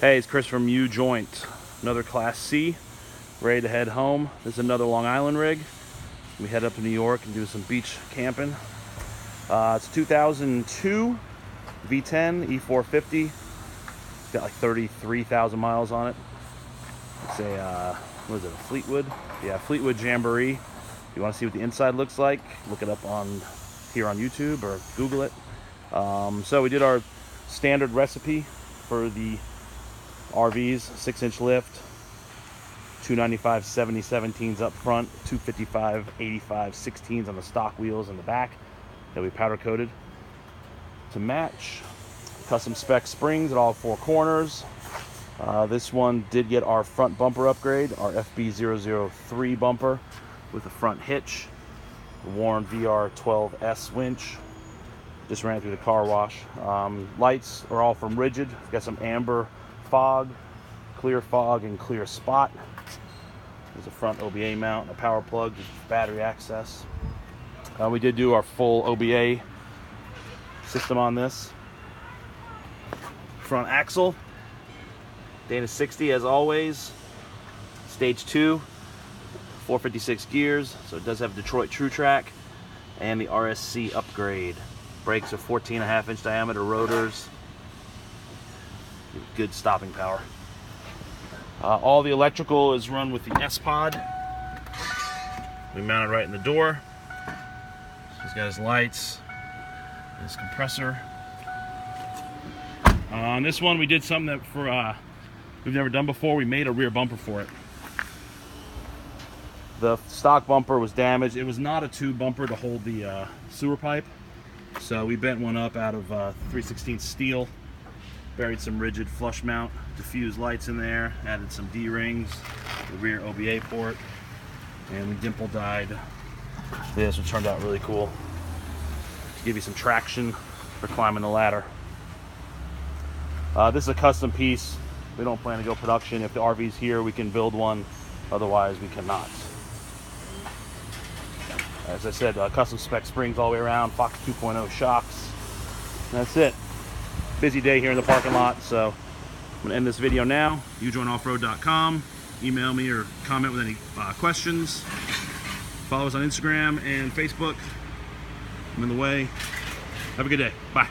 Hey, it's Chris from Ujoint. Another Class C, ready to head home. This is another Long Island rig. We head up to New York and do some beach camping. It's a 2002 V10 E450. It's got like 33,000 miles on it. It's a, what is it, a Fleetwood? Yeah, Fleetwood Jamboree. If you want to see what the inside looks like, look it up here on YouTube or Google it. So we did our standard recipe for the RVs: 6-inch lift, 295 70 17s up front, 255 85 16s on the stock wheels in the back that we powder coated to match. Custom spec springs at all four corners. This one did get our front bumper upgrade, our FB003 bumper with a front hitch, the Warren VR12S winch. Just ran through the car wash. Lights are all from Rigid. We've got some amber fog, clear fog, and clear spot. There's a front OBA mount and a power plug, just battery access. We did do our full OBA system on this. Front axle, Dana 60 as always. Stage 2, 456 gears, so it does have Detroit True Track, and the RSC upgrade. Brakes are 14.5-inch diameter rotors. Good stopping power. All the electrical is run with the S-Pod. We mounted right in the door. He's got his lights, his compressor. On this one, we did something that we've never done before. We made a rear bumper for it. The stock bumper was damaged. It was not a tube bumper to hold the sewer pipe, so we bent one up out of 3/16 steel. Buried some Rigid flush mount diffused lights in there, added some D-rings, the rear OBA port, and we dimple dyed this, which turned out really cool to give you some traction for climbing the ladder. This is a custom piece. We don't plan to go production. If the RV's here, we can build one. Otherwise, we cannot. As I said, custom spec springs all the way around, Fox 2.0 shocks. And that's it. Busy day here in the parking lot, so I'm gonna end this video now. ujointoffroad.com. Email me or comment with any questions. Follow us on Instagram and Facebook. I'm in the way. Have a good day. Bye.